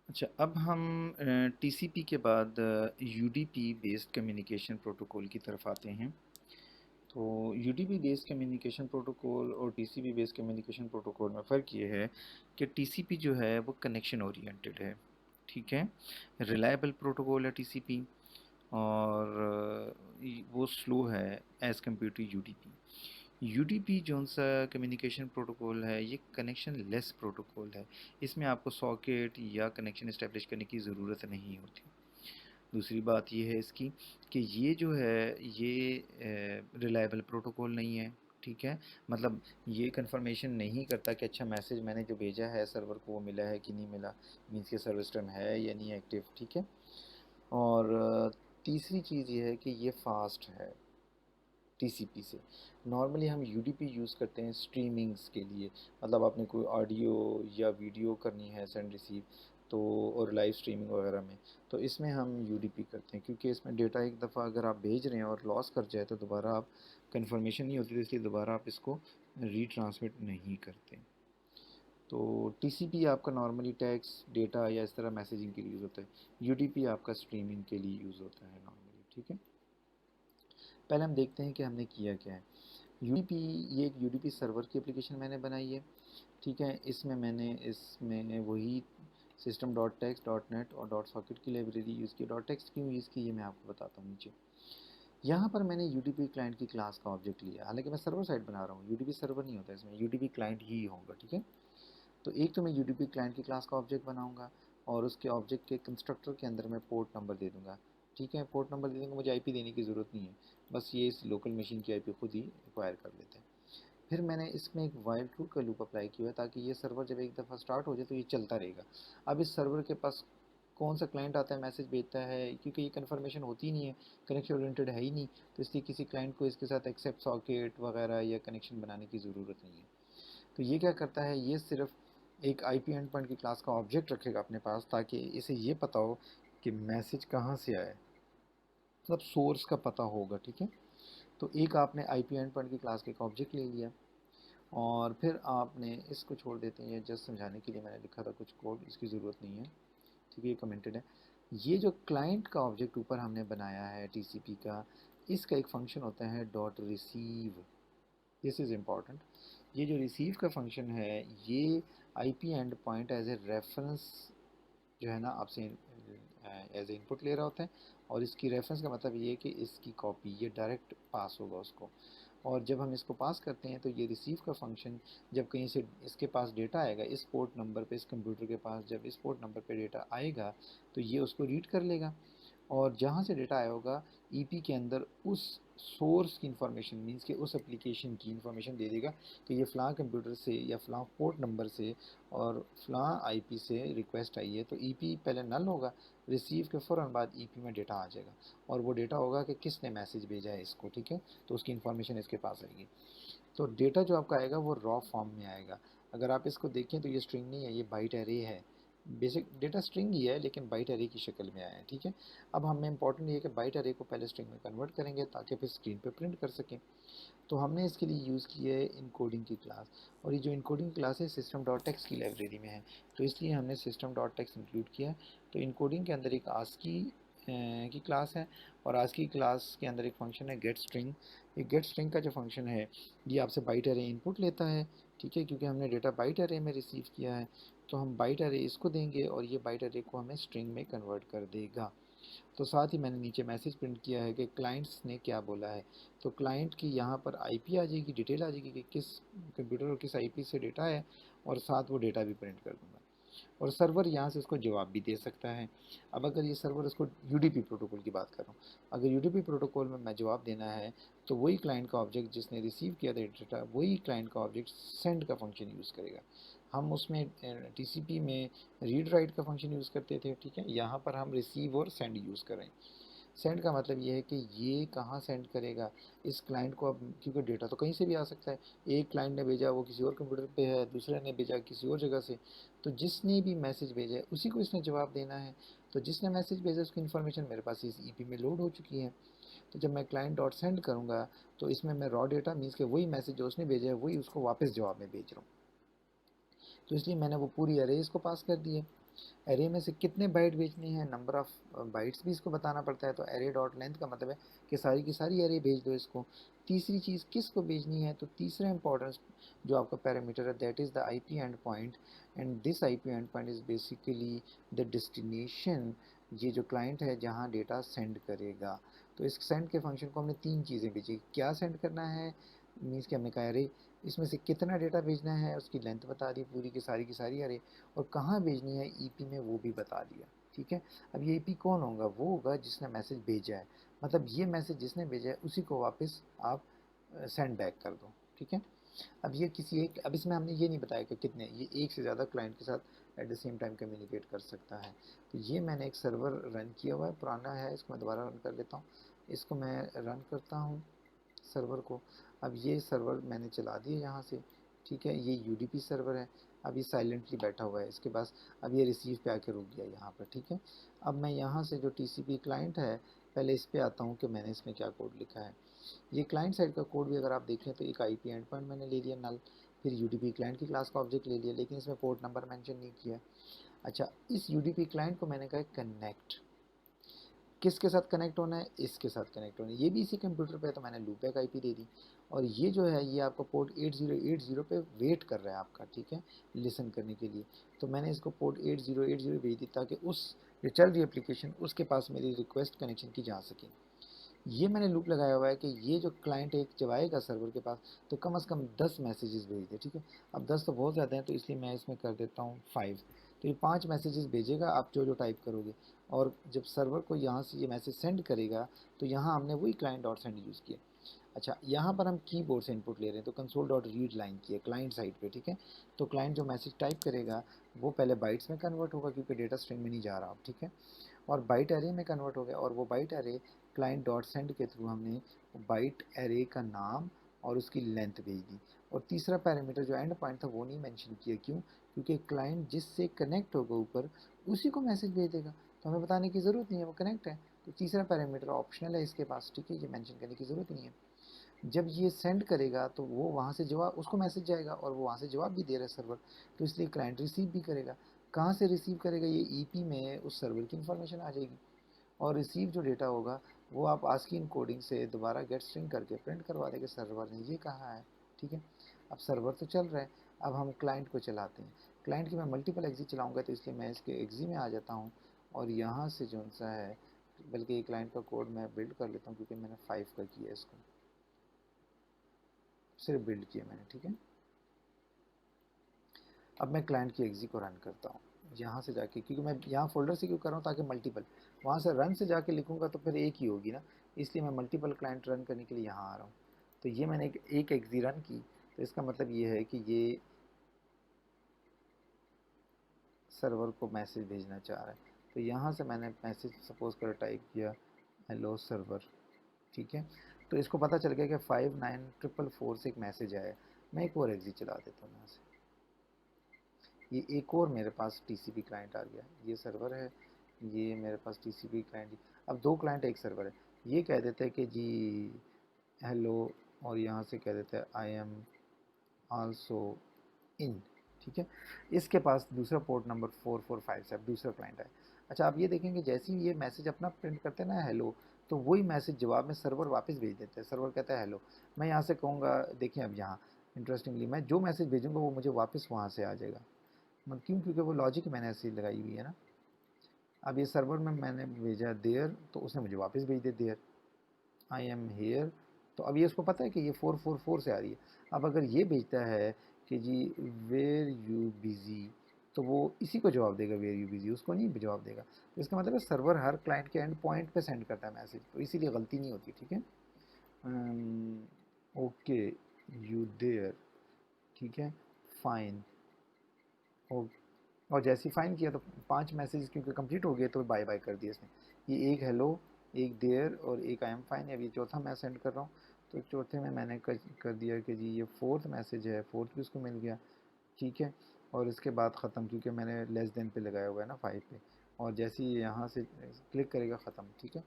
अच्छा, अब हम टीसीपी के बाद यूडीपी बेस्ड कम्युनिकेशन प्रोटोकॉल की तरफ आते हैं। तो यूडीपी बेस्ड कम्युनिकेशन प्रोटोकॉल और टीसीपी बेस्ड कम्युनिकेशन प्रोटोकॉल में फ़र्क ये है कि टीसीपी जो है वो कनेक्शन ओरिएंटेड है, ठीक है। रिलायबल प्रोटोकॉल है टीसीपी, और वो स्लो है as compare to UDP. UDP जोन सा कम्युनिकेशन प्रोटोकॉल है, ये कनेक्शन लेस प्रोटोकॉल है। इसमें आपको सॉकेट या कनेक्शन इस्टेब्लिश करने की ज़रूरत नहीं होती। दूसरी बात ये है इसकी कि ये जो है ये रिलायबल प्रोटोकॉल नहीं है, ठीक है। मतलब ये कंफर्मेशन नहीं करता कि अच्छा मैसेज मैंने जो भेजा है सर्वर को वो मिला है कि नहीं मिला, मीन्स के सर्वर सिस्टम है या नहीं एक्टिव, ठीक है। और तीसरी चीज़ ये है कि ये फास्ट है टीसीपी से। नॉर्मली हम यूडीपी यूज़ करते हैं स्ट्रीमिंग्स के लिए, मतलब आपने कोई ऑडियो या वीडियो करनी है सेंड रिसीव, तो और लाइव स्ट्रीमिंग वगैरह में, तो इसमें हम यूडीपी करते हैं, क्योंकि इसमें डेटा एक दफ़ा अगर आप भेज रहे हैं और लॉस कर जाए तो दोबारा आप कन्फर्मेशन नहीं होती, तो इसलिए दोबारा आप इसको रीट्रांसमिट नहीं करते। तो टीसीपी आपका नॉर्मली टेक्स्ट डेटा या इस तरह मैसेजिंग के लिए यूज़ होता है, यूडीपी आपका स्ट्रीमिंग के लिए यूज़ होता है नॉर्मली, ठीक है। पहले हम देखते हैं कि हमने किया क्या है। यूडीपी, ये एक यूडीपी सर्वर की एप्लीकेशन मैंने बनाई है, ठीक है। इसमें वही system dot text dot net और डॉट सॉकेट की लाइब्रेरी यूज़ की। डॉट टेक्स्ट क्यों यूज़ की ये मैं आपको बताता हूँ नीचे। यहाँ पर मैंने यूडीपी क्लाइंट की क्लास का ऑब्जेक्ट लिया, हालांकि मैं सर्वर साइड बना रहा हूँ, यूडीपी सर्वर नहीं होता इसमें, यूडीपी क्लाइंट ही होगा, ठीक है। तो एक तो मैं यूडीपी क्लाइंट की क्लास का ऑब्जेक्ट बनाऊंगा, और उसके ऑब्जेक्ट के कंस्ट्रक्टर के अंदर मैं पोर्ट नंबर दे दूंगा, ठीक है। पोर्ट नंबर दे दूंगा, मुझे आईपी देने की ज़रूरत नहीं है, बस ये इस लोकल मशीन की आईपी खुद ही एक्वायर कर लेते हैं। फिर मैंने इसमें एक वाइल ट्रू का लूप अप्लाई किया है, ताकि ये सर्वर जब एक दफ़ा स्टार्ट हो जाए तो ये चलता रहेगा। अब इस सर्वर के पास कौन सा क्लाइंट आता है मैसेज भेजता है, क्योंकि ये कन्फर्मेशन होती नहीं है, कनेक्शन ओरिएंटेड है ही नहीं, तो इसलिए किसी क्लाइंट को इसके साथ एक्सेप्ट सॉकेट वगैरह या कनेक्शन बनाने की ज़रूरत नहीं है। तो ये क्या करता है, ये सिर्फ एक आईपी एंड पॉइंट की क्लास का ऑब्जेक्ट रखेगा अपने पास, ताकि इसे ये पता हो कि मैसेज कहाँ से आया है, मतलब सोर्स का पता होगा, ठीक है। तो एक आपने आईपी एंड पॉइंट की क्लास का एक ऑब्जेक्ट ले लिया, और फिर आपने इसको छोड़ देते हैं, ये जस्ट समझाने के लिए मैंने लिखा था कुछ कोड, इसकी ज़रूरत नहीं है, ठीक है, ये कमेंटेड है। ये जो क्लाइंट का ऑब्जेक्ट ऊपर हमने बनाया है टीसीपी का, इसका एक फंक्शन होता है dot receive. This is important. ये जो रिसीव का फंक्शन है, ये IP end point as a reference जो है ना आपसे एज ए इनपुट ले रहा होता है, और इसकी रेफरेंस का मतलब ये है कि इसकी कॉपी ये डायरेक्ट पास होगा उसको। और जब हम इसको पास करते हैं तो ये रिसीव का फंक्शन जब कहीं से इसके पास डेटा आएगा इस पोर्ट नंबर पे, इस कंप्यूटर के पास जब इस पोर्ट नंबर पे डेटा आएगा तो ये उसको रीड कर लेगा, और जहाँ से डेटा आया होगा ईपी के अंदर उस सोर्स की इंफॉर्मेशन, मींस के उस एप्लीकेशन की इंफॉर्मेशन दे देगा कि ये फ़लाँ कंप्यूटर से या फ़लाँ पोर्ट नंबर से और फ़लाँ आईपी से रिक्वेस्ट आई है। तो ईपी पहले नल होगा, रिसीव के फ़ौरन बाद ईपी में डेटा आ जाएगा, और वो डेटा होगा कि किसने मैसेज भेजा है इसको, ठीक है। तो उसकी इन्फॉर्मेशन इसके पास आएगी। तो डेटा जो आपका आएगा वो रॉ फॉर्म में आएगा। अगर आप इसको देखें तो ये स्ट्रिंग नहीं है, ये बाइट एरे है। बेसिक डेटा स्ट्रिंग ही है लेकिन बाइट एरे की शक्ल में आया है, ठीक है। अब हमें इंपॉर्टेंट ये है कि बाइट एरे को पहले स्ट्रिंग में कन्वर्ट करेंगे ताकि फिर स्क्रीन पे प्रिंट कर सकें। तो हमने इसके लिए यूज़ की है इनकोडिंग की क्लास, और ये जो इनकोडिंग क्लास है सिस्टम डॉट टेक्स्ट की लाइब्रेरी में है, तो इसलिए हमने सिस्टम डॉट टेक्स्ट इंक्लूड किया है। तो इनकोडिंग के अंदर एक आस्की की क्लास है, और आस्की क्लास के अंदर एक फंक्शन है गेट स्ट्रिंग। ये गेट स्ट्रिंग का जो फंक्शन है ये आपसे बाइट एरे इनपुट लेता है, ठीक है, क्योंकि हमने डेटा बाइट एरे में रिसीव किया है। तो हम बाइट एरे इसको देंगे और ये बाइट एरे को हमें स्ट्रिंग में कन्वर्ट कर देगा। तो साथ ही मैंने नीचे मैसेज प्रिंट किया है कि क्लाइंट्स ने क्या बोला है। तो क्लाइंट की यहाँ पर आईपी आ जाएगी, डिटेल आ जाएगी कि किस कंप्यूटर और किस आईपी से डेटा है, और साथ वो डेटा भी प्रिंट कर दूँगा। और सर्वर यहाँ से उसको जवाब भी दे सकता है। अब अगर ये सर्वर उसको यूडीपी प्रोटोकॉल की बात कर रहा हूँ, अगर यूडीपी प्रोटोकॉल में मैं जवाब देना है तो वही क्लाइंट का ऑब्जेक्ट जिसने रिसीव किया था डेटा, वही क्लाइंट का ऑब्जेक्ट सेंड का फंक्शन यूज़ करेगा। हम उसमें टीसीपी में रीड राइट का फंक्शन यूज़ करते थे, ठीक है। यहाँ पर हम रिसीव और सेंड यूज़ कर रहे हैं। सेंड का मतलब ये है कि ये कहाँ सेंड करेगा इस क्लाइंट को, अब क्योंकि डेटा तो कहीं से भी आ सकता है। एक क्लाइंट ने भेजा वो किसी और कंप्यूटर पे है, दूसरे ने भेजा किसी और जगह से, तो जिसने भी मैसेज भेजा है उसी को इसने जवाब देना है। तो जिसने मैसेज भेजा उसकी इन्फॉर्मेशन मेरे पास इस ईपी में लोड हो चुकी है। तो जब मैं क्लाइंट डॉट सेंड करूँगा तो इसमें मैं रॉ डेटा मीन्स के वही मैसेज जो उसने भेजा है वही उसको वापस जवाब में भेज रहा हूँ। तो इसलिए मैंने वो पूरी अरे इसको पास कर दी है। एरे में से कितने बाइट भेजने हैं, नंबर ऑफ बाइट्स भी इसको बताना पड़ता है। तो एरे डॉट लेंथ का मतलब है कि सारी की सारी एरे भेज दो इसको। तीसरी चीज़ किसको भेजनी है, तो तीसरा इंपॉर्टेंस जो आपका पैरामीटर है that is the IP end point, and this IP end point is basically the destination, ये जो क्लाइंट है जहाँ डेटा सेंड करेगा। तो इस सेंड के फंक्शन को हमने तीन चीज़ें भेजी, क्या सेंड करना है, मीन्स कि हमने कहा एरे, इसमें से कितना डेटा भेजना है, उसकी लेंथ बता दी पूरी की सारी अरे, और कहाँ भेजनी है ईपी में वो भी बता दिया। ठीक है, अब ये ईपी कौन होगा, वो होगा जिसने मैसेज भेजा है, मतलब ये मैसेज जिसने भेजा है उसी को वापस आप सेंड बैक कर दो। ठीक है, अब ये किसी एक, अब इसमें हमने ये नहीं बताया कि कितने, ये एक से ज़्यादा क्लाइंट के साथ at the same time communicate कर सकता है। तो ये मैंने एक सर्वर रन किया हुआ है, पुराना है, इसको मैं दोबारा रन कर लेता हूँ। इसको मैं रन करता हूँ सर्वर को। अब ये सर्वर मैंने चला दिया यहाँ से। ठीक है, ये यूडीपी सर्वर है, अब ये साइलेंटली बैठा हुआ है इसके पास। अब ये रिसीव पे आके रुक गया यहाँ पर। ठीक है, अब मैं यहाँ से जो टीसीपी क्लाइंट है, पहले इस पे आता हूँ कि मैंने इसमें क्या कोड लिखा है। ये क्लाइंट साइड का कोड भी अगर आप देखें तो एक आईपी एंड पॉइंट मैंने ले लिया नल, फिर यूडीपी क्लाइंट की क्लास का ऑब्जेक्ट ले लिया, लेकिन इसमें पोर्ट नंबर मेंशन नहीं किया। अच्छा, इस यूडीपी क्लाइंट को मैंने कहा कनेक्ट, किसके साथ कनेक्ट होना है, इसके साथ कनेक्ट होना है, ये भी इसी कंप्यूटर पे है, तो मैंने लूपबैक आईपी दे दी। और ये जो है ये आपको पोर्ट 8080 पे वेट कर रहा है आपका। ठीक है, लिसन करने के लिए। तो मैंने इसको पोर्ट 8080 भेज दी ताकि उस जो चल रही एप्लीकेशन उसके पास मेरी रिक्वेस्ट कनेक्शन की जा सके। ये मैंने लूप लगाया हुआ है कि ये जो क्लाइंट एक जब आएगा सर्वर के पास तो कम से कम 10 मैसेजेस भेज दे। ठीक है, अब 10 तो बहुत ज़्यादा हैं, तो इसलिए मैं इसमें कर देता हूँ 5। तो ये 5 मैसेजेस भेजेगा आप जो जो टाइप करोगे, और जब सर्वर को यहाँ से ये मैसेज सेंड करेगा तो यहाँ हमने वही क्लाइंट डॉट सेंड यूज़ किया। अच्छा, यहाँ पर हम कीबोर्ड से इनपुट ले रहे हैं, तो कंसोल डॉट रीड लाइन की है क्लाइंट साइड पे। ठीक है, तो क्लाइंट जो मैसेज टाइप करेगा वो पहले बाइट्स में कन्वर्ट होगा क्योंकि डेटा स्ट्रिंग में नहीं जा रहा अब। ठीक है, और बाइट एरे में कन्वर्ट हो गया, और वो byte array client dot send के थ्रू हमने बाइट एरे का नाम और उसकी लेंथ भेज दी। और तीसरा पैरामीटर जो एंड पॉइंट था वो नहीं मेंशन किया, क्यों, क्योंकि क्लाइंट जिससे कनेक्ट होगा ऊपर उसी को मैसेज भेज देगा, तो हमें बताने की ज़रूरत नहीं है, वो कनेक्ट है। तो तीसरा पैरामीटर ऑप्शनल है इसके पास। ठीक है, ये मेंशन करने की ज़रूरत नहीं है। जब ये सेंड करेगा तो वो वहाँ से जवाब, उसको मैसेज जाएगा और वो वहाँ से जवाब भी दे रहा है सर्वर, तो इसलिए क्लाइंट रिसीव भी करेगा। कहाँ से रिसीव करेगा, ये ईपी में उस सर्वर की इन्फॉर्मेशन आ जाएगी, और रिसीव जो डेटा होगा वो आप आस्की इनकोडिंग से दोबारा गेट स्ट्रिंग करके प्रिंट करवा देंगे सर्वर ने ये कहा है। ठीक है, अब सर्वर तो चल रहा है, अब हम क्लाइंट को चलाते हैं। क्लाइंट की मैं मल्टीपल एग्जी चलाऊंगा, तो इसलिए मैं इसके एग्जी में आ जाता हूँ, और यहाँ से जो सा है, बल्कि ये क्लाइंट का कोड मैं बिल्ड कर लेता हूँ क्योंकि मैंने 5 का किया इसको, सिर्फ बिल्ड किया मैंने। ठीक है, अब मैं क्लाइंट की एग्जी को रन करता हूँ यहाँ से जाके, क्योंकि मैं यहाँ फोल्डर से क्यों कर रहा हूँ, ताकि मल्टीपल, वहाँ से रन से जाके लिखूँगा तो फिर एक ही होगी ना, इसलिए मैं मल्टीपल क्लाइंट रन करने के लिए यहाँ आ रहा हूँ। तो ये मैंने एक एग्जी रन की, तो इसका मतलब ये है कि ये सर्वर को मैसेज भेजना चाह रहा है। तो यहाँ से मैंने मैसेज सपोज कर टाइप किया हेलो सर्वर। ठीक है, तो इसको पता चल गया कि 59444 से एक मैसेज आया। मैं एक और एग्जी चला देता हूँ यहाँ से, ये एक और मेरे पास टीसीपी क्लाइंट आ गया, ये सर्वर है, ये मेरे पास टीसीपी क्लाइंट। अब दो क्लाइंट एक सर्वर है, ये कह देते हैं कि जी हेलो, और यहाँ से कह देते हैं आई एम आल्सो इन। ठीक है, इसके पास दूसरा पोर्ट नंबर 445 से अब दूसरा क्लाइंट है। अच्छा, आप ये देखेंगे जैसे ही ये मैसेज अपना प्रिंट करते हैं ना हेलो, तो वही मैसेज जवाब में सर्वर वापस भेज देते हैं। सर्वर कहता है हेलो, मैं यहाँ से कहूँगा, देखिए अब यहाँ इंटरेस्टिंगली मैं जो मैसेज भेजूँगा वो मुझे वापस वहाँ से आ जाएगा, मतलब क्यों, क्योंकि वो लॉजिक मैंने ऐसी लगाई हुई है ना। अब ये सर्वर में मैंने भेजा देयर, तो उसने मुझे वापस भेज दिया देयर, आई एम हेयर। तो अब ये उसको पता है कि ये 444 से आ रही है। अब अगर ये भेजता है कि जी वेर यू बिज़ी, तो वो इसी को जवाब देगा वेर यू बिज़ी, उसको नहीं जवाब देगा। तो इसका मतलब है सर्वर हर क्लाइंट के एंड पॉइंट पे सेंड करता है मैसेज, तो इसीलिए गलती नहीं होती। ठीक है, ओके यू देयर, ठीक है, फाइन, और जैसे ही फाइन किया तो 5 मैसेज क्योंकि कंप्लीट हो गए तो बाय बाय कर दिया इसने। ये एक हेलो, एक देयर और एक आई एम फाइन। अब ये चौथा मैं सेंड कर रहा हूँ, तो चौथे में मैंने कर दिया कि जी ये फोर्थ मैसेज है, फोर्थ भी उसको मिल गया। ठीक है, और इसके बाद ख़त्म, क्योंकि मैंने लेस देन पे लगाया हुआ है ना 5 पे, और जैसे ही यहाँ से क्लिक करेगा ख़त्म। ठीक है,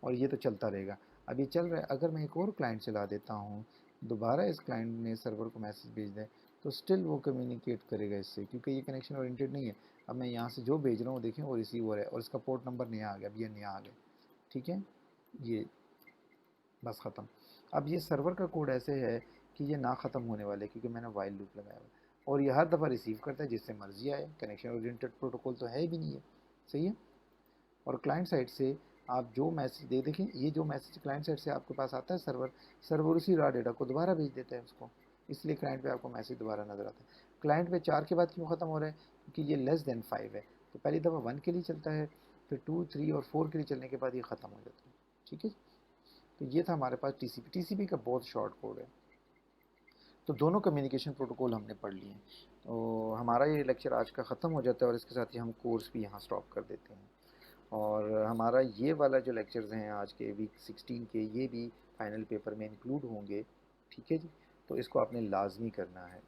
और ये तो चलता रहेगा। अब ये चल रहा है, अगर मैं एक और क्लाइंट चला देता हूँ, दोबारा इस क्लाइंट ने सर्वर को मैसेज भेज दें, तो स्टिल वो कम्युनिकेट करेगा इससे, क्योंकि ये कनेक्शन ओरिएंटेड नहीं है। अब मैं यहाँ से जो भेज रहा हूँ देखें वो रिसीव हो रहा है और इसका पोर्ट नंबर नया आ गया, अब ये नया आ गया, ठीक है। ये बस ख़त्म। अब ये सर्वर का कोड ऐसे है कि ये ना ख़त्म होने वाले, क्योंकि मैंने वाइल लूप लगाया हुआ है और ये हर दफ़ा रिसीव करता है जिससे मर्जी आए। कनेक्शन ओरिएंटेड प्रोटोकॉल तो है भी नहीं है, सही है। और क्लाइंट साइड से आप जो मैसेज दे देखें, ये जो मैसेज क्लाइंट साइड से आपके पास आता है, सर्वर उसी रॉ डेटा को दोबारा भेज देता है उसको, इसलिए क्लाइंट पे आपको मैसेज दोबारा नज़र आता है। क्लाइंट पे 4 के बाद क्यों ख़त्म हो रहा है, क्योंकि ये लेस देन 5 है, तो पहली दफ़ा 1 के लिए चलता है, फिर 2, 3 और 4 के लिए चलने के बाद ये ख़त्म हो जाता है, ठीक है। तो ये था हमारे पास टीसीपी का बहुत शॉर्ट कोड है। तो दोनों कम्युनिकेशन प्रोटोकॉल हमने पढ़ लिए हैं। तो हमारा ये लेक्चर आज का ख़त्म हो जाता है और इसके साथ ही हम कोर्स भी यहाँ स्टॉप कर देते हैं। और हमारा ये वाला जो लेक्चर्स हैं आज के वीक 16 के, ये भी फाइनल पेपर में इंक्लूड होंगे, ठीक है जी। तो इसको आपने लाजमी करना है।